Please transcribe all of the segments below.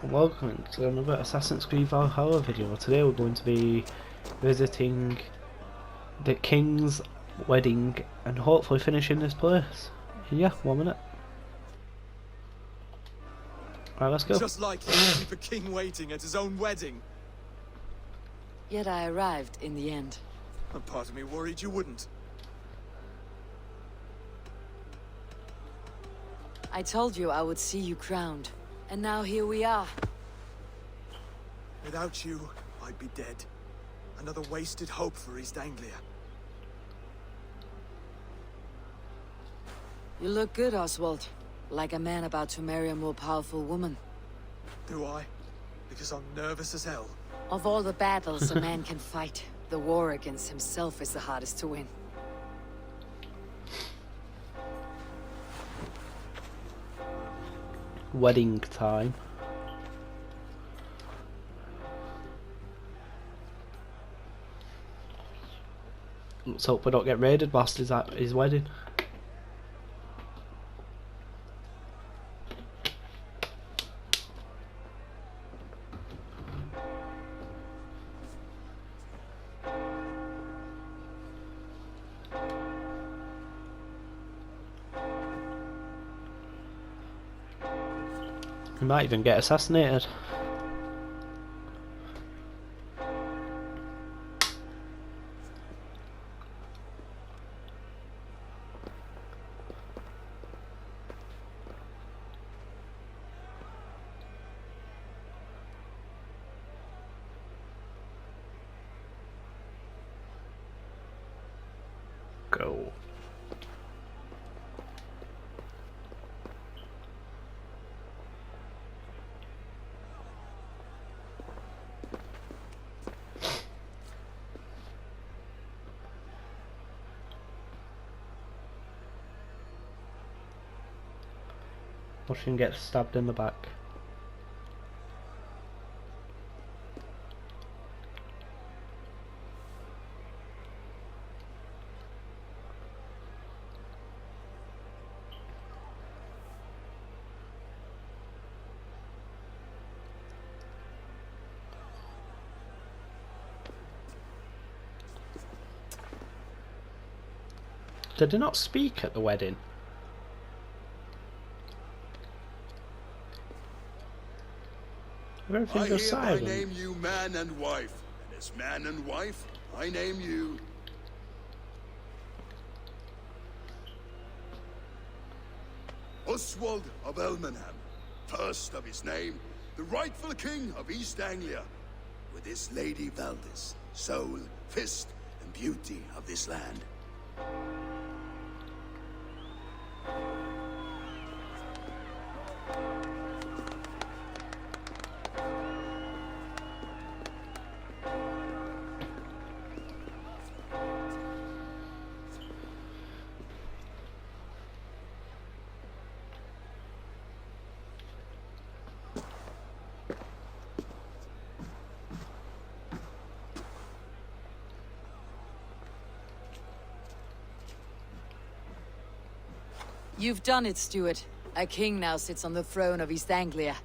Welcome to another Assassin's Creed Valhalla video. Today we're going to be visiting the King's wedding and hopefully finishing this place. Yeah, 1 minute. Alright, let's go. Just like you to keep a king waiting at his own wedding. Yet I arrived in the end. A part of me worried you wouldn't. I told you I would see you crowned, and now here we are. Without you, I'd be dead. Another wasted hope for East Anglia. You look good, Oswald. Like a man about to marry a more powerful woman. Do I? Because I'm nervous as hell. Of all the battles a man can fight, the war against himself is the hardest to win. Wedding time. Let's hope we don't get raided whilst he's at his wedding. He might even get assassinated. Go. Or she can get stabbed in the back. Did they not speak at the wedding? Everything I goes hereby silent. name you man and wife, and as man and wife, I name you Oswald of Elmenham, first of his name, the rightful king of East Anglia, with his lady Valdis, soul, fist, and beauty of this land. You've done it, Stuart. A king now sits on the throne of East Anglia.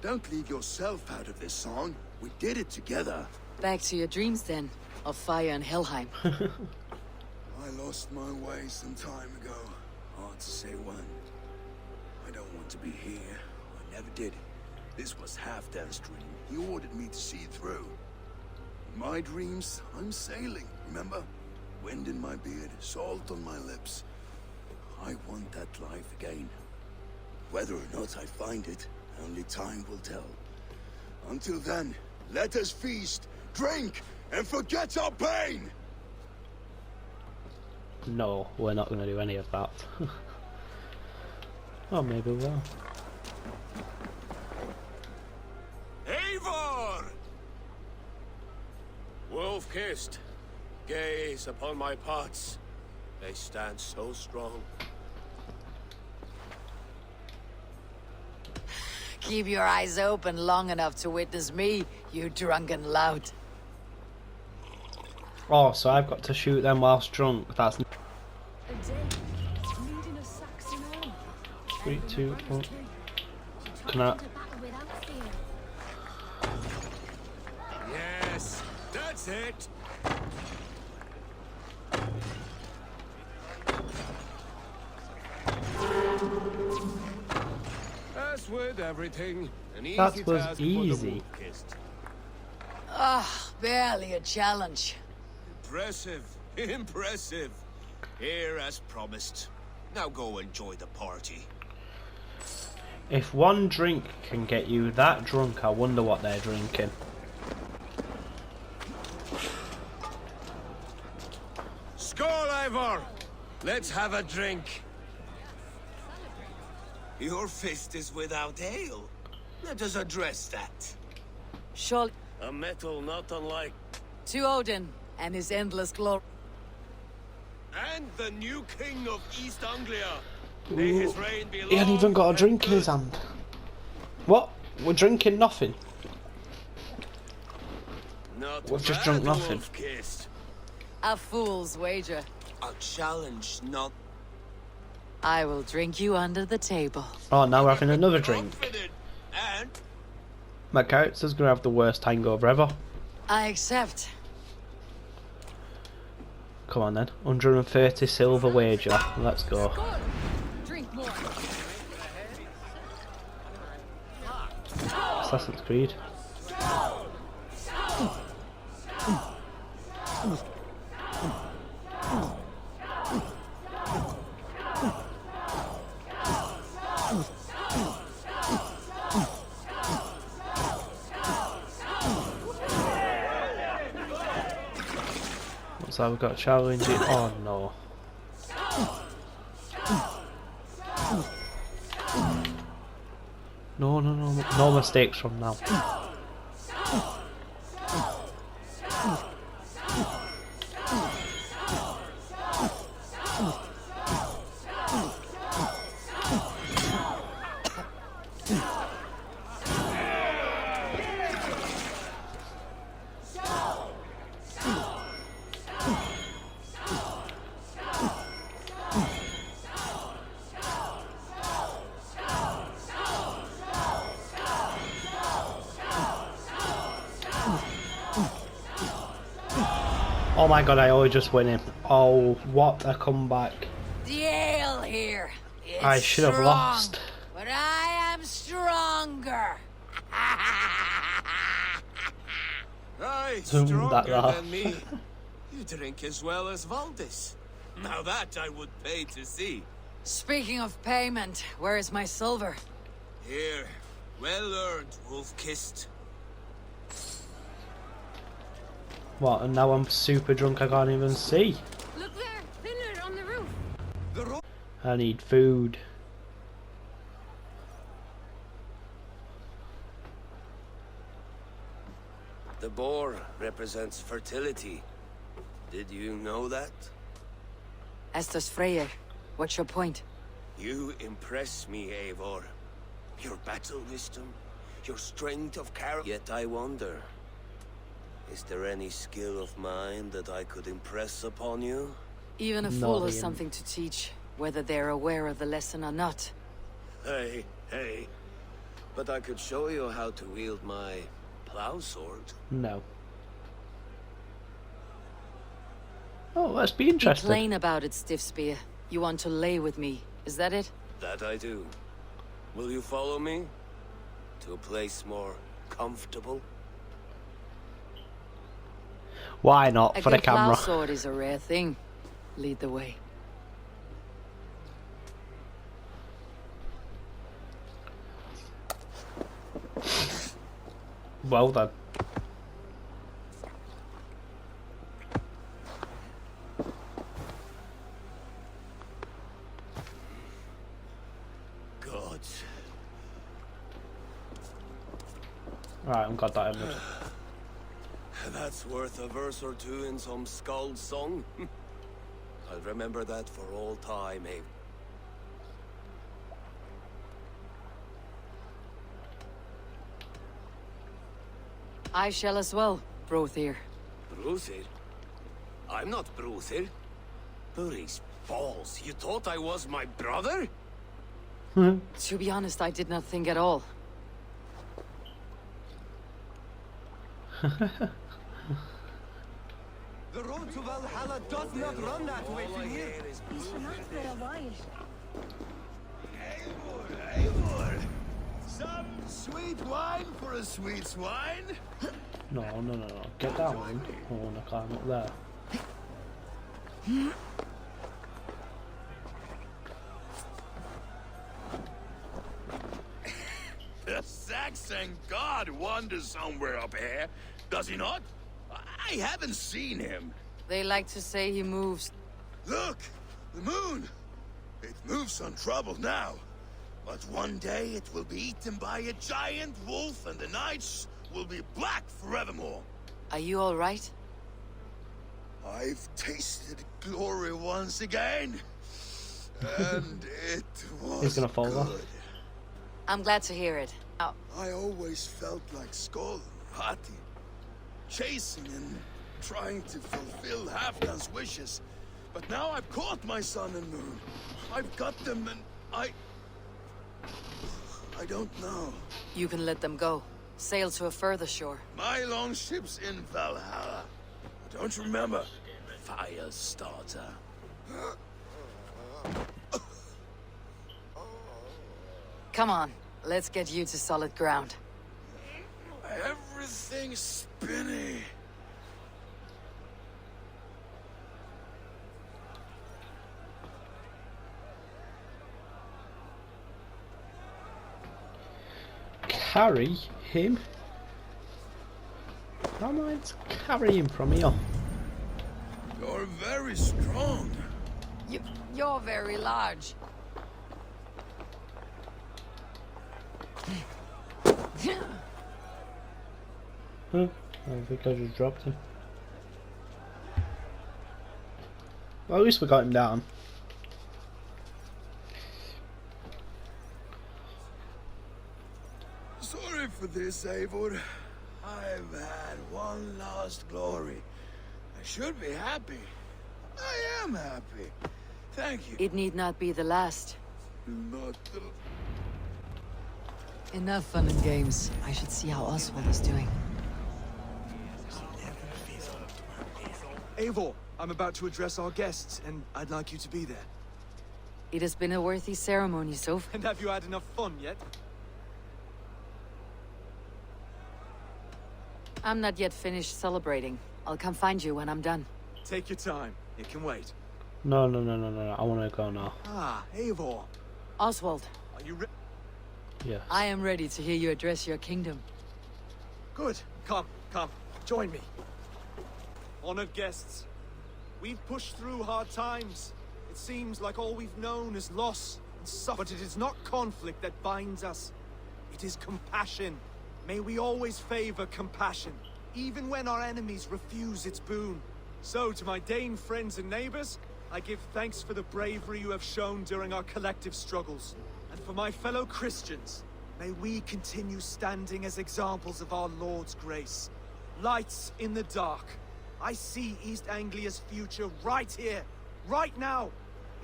Don't leave yourself out of this song. We did it together. Back to your dreams then, of fire and Helheim. I lost my way some time ago. Hard to say when. I don't want to be here. I never did. This was Halfdan's dream. He ordered me to see it through. In my dreams, I'm sailing, remember? Wind in my beard, salt on my lips. I want that life again. Whether or not I find it, only time will tell. Until then, let us feast, drink, and forget our pain! No, we're not going to do any of that. Oh, maybe we will. Eivor! Wolf-kissed, gaze upon my parts. They stand so strong. Keep your eyes open long enough to witness me, you drunken lout. Oh, so I've got to shoot them whilst drunk. That's 3, 2, 1. Can I? That's it. As with everything, an easy That was task easy. for the wolf-kissed. Ah, barely a challenge. Impressive, impressive. Here as promised. Now go enjoy the party. If one drink can get you that drunk, I wonder what they're drinking. Skål, Ivor! Let's have a drink. Your fist is without ale. Let us address that. Shall A metal not unlike... to Odin and his endless glory. And the new king of East Anglia. May his reign be long. He hadn't even got a and drink in his good. hand. What? We're drinking nothing? Not We've just bad, drunk nothing. wolf-kissed. A fool's wager. A challenge, not I will drink you under the table. Oh, now we're having another drink. confident. And My character's gonna have the worst hangover ever. I accept. Come on then. 130 silver wager. Let's go. Drink more. Assassin's Creed. What's that? We've got a challenge. Oh no. No, no, no, no mistakes from now. Oh my god, I always just win him. Oh, what a comeback. The ale here. It's I should have strong, lost. But I am stronger. Aye, That stronger laugh. than me. You drink as well as Valdis. Now that I would pay to see. Speaking of payment, where is my silver? Here, well earned, wolf-kissed. What, and now I'm super drunk, I can't even see. Look there, thinner on the roof. The ro- I need food. The boar represents fertility. Did you know that? Estes Freyr, what's your point? You impress me, Eivor. Your battle wisdom, your strength of character. Yet I wonder, is there any skill of mine that I could impress upon you? Even a Not fool has even. something to teach, whether they're aware of the lesson or not. Hey, hey. But I could show you how to wield my plow sword. No. Oh, let's be Be interested. plain about it, Stiff Spear. You want to lay with me, is that it? That I do. Will you follow me? To a place more comfortable? Why not? A For the good plow camera. sword is a rare thing. Lead the way. Well then. Gods. Right, I've got that image. That's worth a verse or two in some skald's song. I'll remember that for all time, eh? I shall as well, Brothir. Bruthir? I'm not Bruthir. Burry's balls. You thought I was my brother? To be honest, I did not think at all. The road to Valhalla does not run that way from here. He's been out for a while. Eivor! Some sweet wine for a sweet swine? No. Get down. I want to climb up there. The Saxon god wanders somewhere up here, does he not? I haven't seen him. They like to say he moves. Look! The moon! It moves untroubled now. But one day it will be eaten by a giant wolf and the nights will be black forevermore. Are you all right? I've tasted glory once again. And it was He's gonna fall off. good. I'm glad to hear it. Now, I always felt like Skoll, Hati, chasing and trying to fulfill Halfdan's wishes. But now I've caught my sun and moon. I've got them and I don't know. you can let them go. Sail to a further shore. My longship's in Valhalla. Don't you remember? Firestarter. Come on, let's get you to solid ground. Everything's spinny. Carry him? How am I to carry him from here? You're very strong. You're very large. Huh? I think I just dropped him. Well, at least we got him down. Sorry for this, Eivor. I've had one last glory. I should be happy. I am happy. Thank you. It need not be the last. Not the... Enough fun and games. I should see how Oswald is doing. Eivor, I'm about to address our guests, and I'd like you to be there. It has been a worthy ceremony so far. And have you had enough fun yet? I'm not yet finished celebrating. I'll come find you when I'm done. Take your time. It can wait. No. I want to go now. Ah, Eivor. Oswald, Are you ready? Yes. I am ready to hear you address your kingdom. Good. Come. Join me. Honored guests, we've pushed through hard times. It seems like all we've known is loss and suffering. But it is not conflict that binds us. It is compassion. May we always favor compassion, even when our enemies refuse its boon. So, to my Dane friends and neighbors, I give thanks for the bravery you have shown during our collective struggles. And for my fellow Christians, may we continue standing as examples of our Lord's grace. Lights in the dark. I see East Anglia's future right here, right now,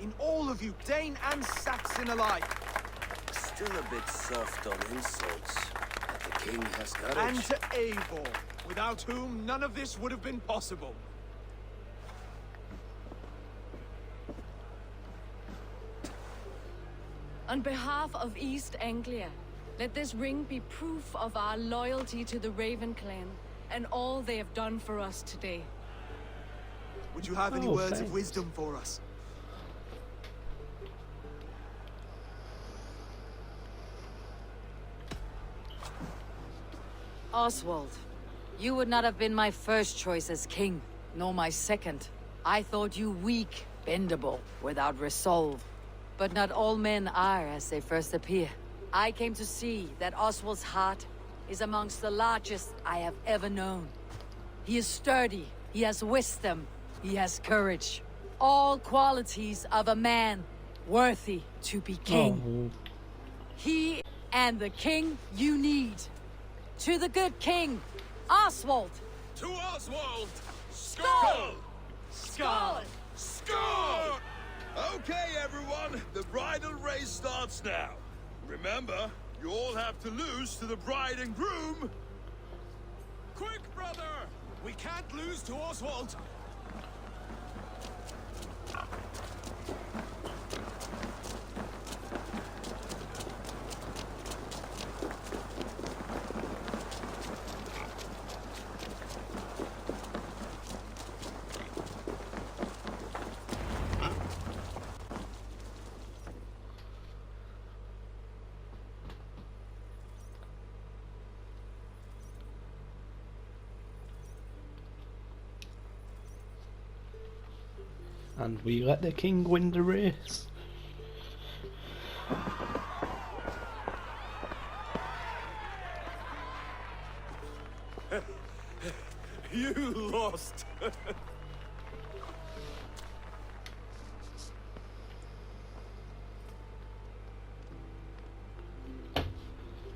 in all of you, Dane and Saxon alike. Still a bit soft on insults, but the king has courage. And to Eivor, without whom none of this would have been possible. On behalf of East Anglia, let this ring be proof of our loyalty to the Raven clan and all they have done for us today. Would you have any Oh, words thanks. of wisdom for us? Oswald, you would not have been my first choice as king, nor my second. I thought you weak, bendable, without resolve. But not all men are as they first appear. I came to see that Oswald's heart is amongst the largest I have ever known. He is sturdy, he has wisdom, he has courage. All qualities of a man worthy to be king. Oh, He and the king you need. To the good king, Oswald! To Oswald! Skull! Skull! Score! Okay, everyone, the bridal race starts now. Remember, you all have to lose to the bride and groom. Quick, brother! We can't lose to Oswald. And we let the king win the race. You lost.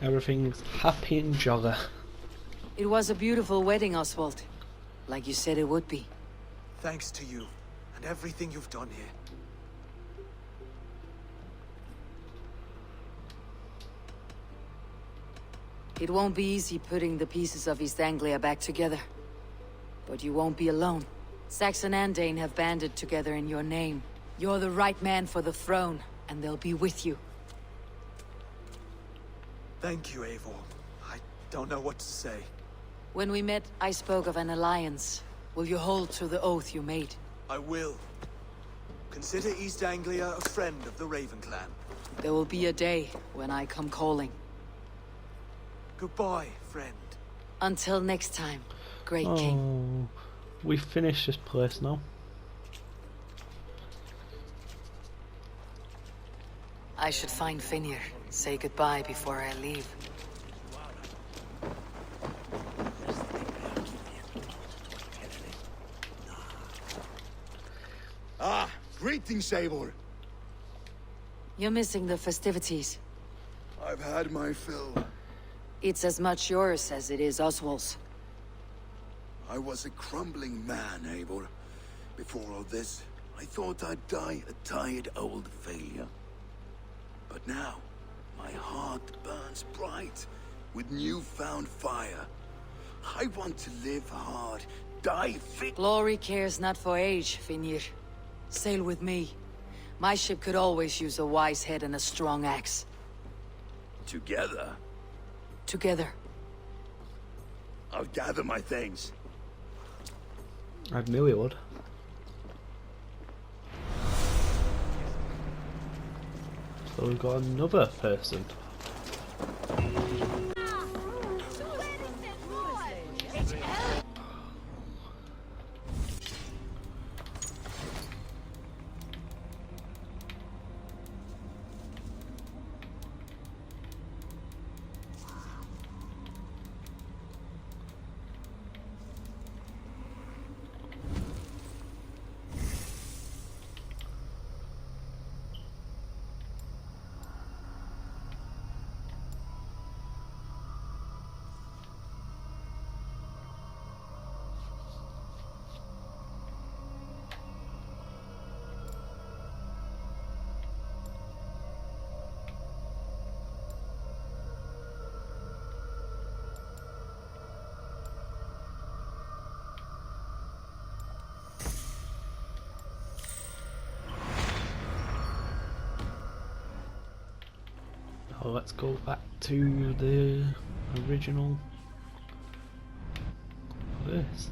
Everything's happy and jolly. It was a beautiful wedding, Oswald. Like you said it would be. Thanks to you and everything you've done here. It won't be easy putting the pieces of East Anglia back together. But you won't be alone. Saxon and Dane have banded together in your name. You're the right man for the throne, and they'll be with you. Thank you, Eivor. I don't know what to say. When we met, I spoke of an alliance. Will you hold to the oath you made? I will. Consider East Anglia a friend of the Raven clan. There will be a day when I come calling. Goodbye, friend. Until next time, great king. Oh, we've finished this place now. I should find Finir. Say goodbye before I leave. Ah, greetings, Eivor. You're missing the festivities. I've had my fill. It's as much yours as it is Oswald's. I was a crumbling man, Eivor. Before all this, I thought I'd die a tired old failure. But now, my heart burns bright with newfound fire. I want to live hard, die fit. Glory cares not for age, Finir. Sail with me. My ship could always use a wise head and a strong axe. Together, Together. I'll gather my things. I knew he would. So we've got another person. Now let's go back to the original place.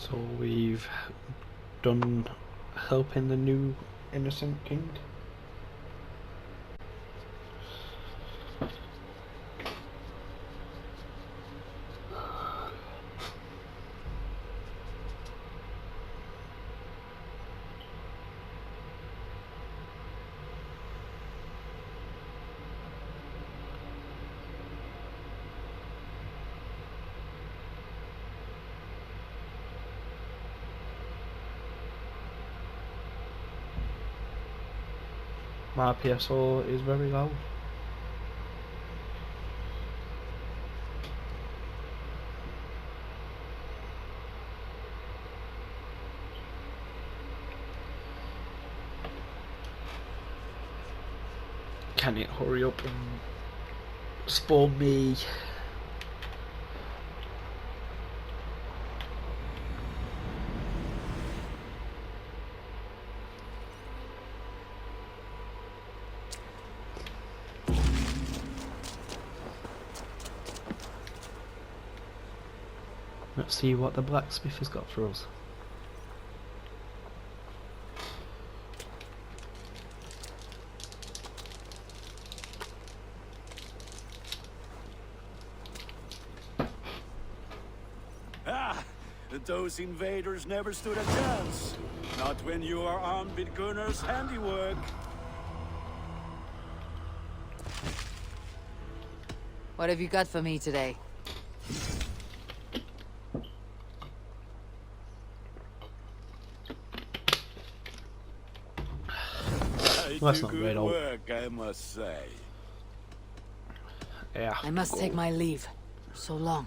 So we've done helping the new innocent king. My PSO is very loud. Can it hurry up and spawn me? Let's see what the blacksmith has got for us. Ah! Those invaders never stood a chance. Not when you are armed with Gunnar's handiwork. What have you got for me today? That's Do not good great, old. work, I must say. Yeah. I must take my leave. So long.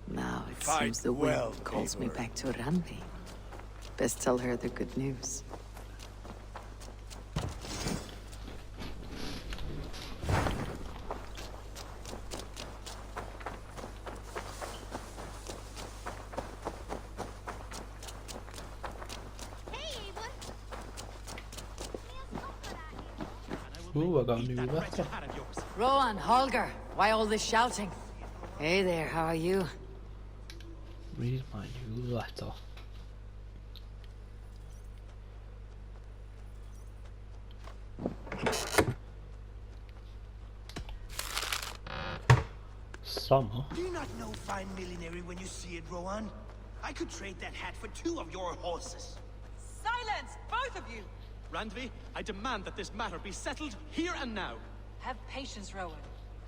Now it Fight seems the wind well, calls me Eivor. back to Randvi. Best tell her the good news. Ooh, I got a new letter. Rowan, Holger, why all this shouting? Hey there, how are you? Read my new letter. Summer? Do you not know fine millinery when you see it, Rowan? I could trade that hat for 2 of your horses. Silence, both of you! Randvi, I demand that this matter be settled here and now. Have patience, Rowan.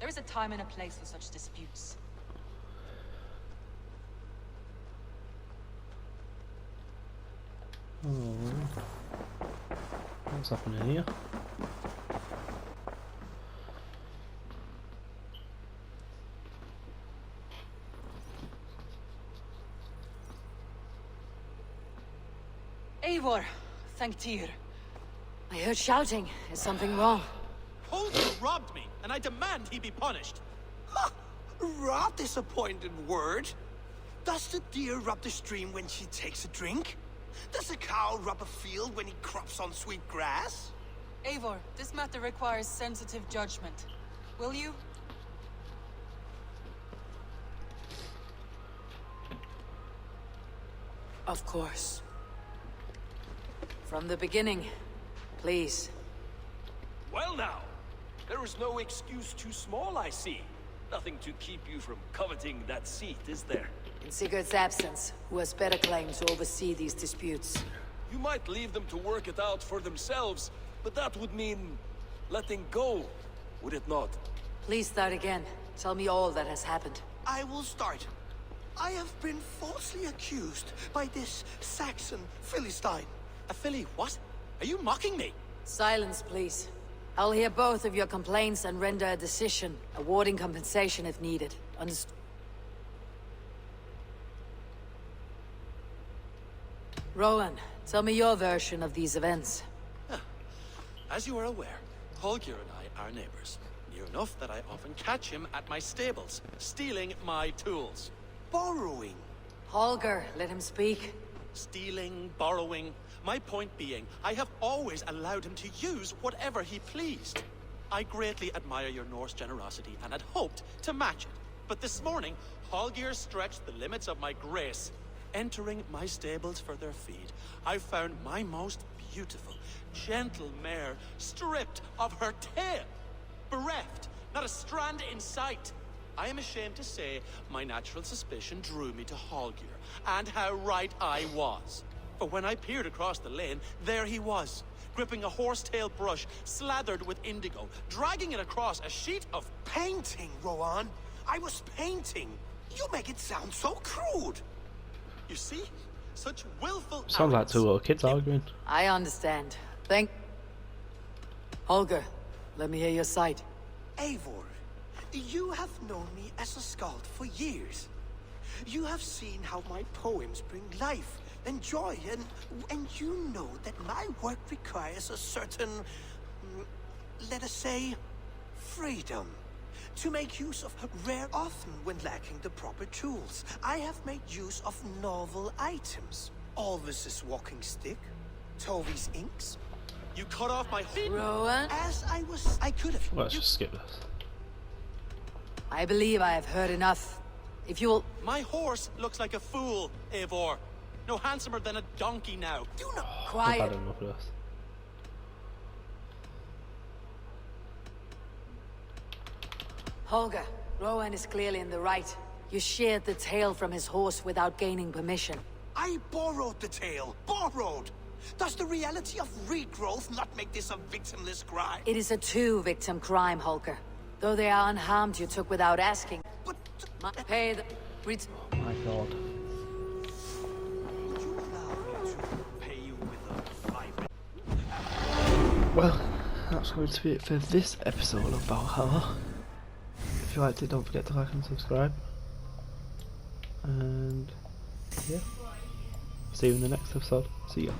There is a time and a place for such disputes. Oh. What's happening here? Eivor, thank Tyr. I heard shouting. Is something wrong? Holger robbed me, and I demand he be punished. Ha! Rob disappointed word. Does the deer rub the stream when she takes a drink? Does a cow rub a field when he crops on sweet grass? Eivor, this matter requires sensitive judgment. Will you? Of course. From the beginning, please. Well now, there is no excuse too small, I see. Nothing to keep you from coveting that seat, is there? In Sigurd's absence, who has better claim to oversee these disputes? You might leave them to work it out for themselves, but that would mean letting go, would it not? Please start again. Tell me all that has happened. I will start. I have been falsely accused by this Saxon Philistine. A filly what? Are you mocking me? Silence, please. I'll hear both of your complaints and render a decision, awarding compensation if needed. Understood? Rowan, tell me your version of these events. As you are aware, Holger and I are neighbors. Near enough that I often catch him at my stables, stealing my tools. Borrowing. Holger, let him speak. Stealing, borrowing. My point being, I have always allowed him to use whatever he pleased. I greatly admire your Norse generosity and had hoped to match it. But this morning, Holger stretched the limits of my grace. Entering my stables for their feed, I found my most beautiful, gentle mare stripped of her tail. Bereft, not a strand in sight. I am ashamed to say my natural suspicion drew me to Holger, and how right I was. For when I peered across the lane, there he was, gripping a horsetail brush slathered with indigo, dragging it across a sheet of Painting, Rowan. I was painting. You make it sound so crude. You see? Such willful Sounds like two little kids arguing. I understand. Holger, let me hear your side. Eivor, you have known me as a skald for years. You have seen how my poems bring life and joy, and you know that my work requires a certain, let us say, freedom. To make use of rare often when lacking the proper tools. I have made use of novel items. Alvis's walking stick, Tovi's inks. You cut off my Rowan? As I could have. Let's just skip this. I believe I have heard enough. If you'll... My horse looks like a fool, Eivor. No handsomer than a donkey now. Do not... I've Quiet. had enough of this. Holger, Rowan is clearly in the right. You sheared the tail from his horse without gaining permission. I borrowed the tail. Borrowed! Does the reality of regrowth not make this a victimless crime? It is a two-victim crime, Holger. Though they are unharmed, you took without asking. But... Pay the... Oh my god. Would you allow me to pay you with a 5... Well, that's going to be it for this episode of Valhalla. If you liked it, don't forget to like and subscribe. And yeah, see you in the next episode. See ya.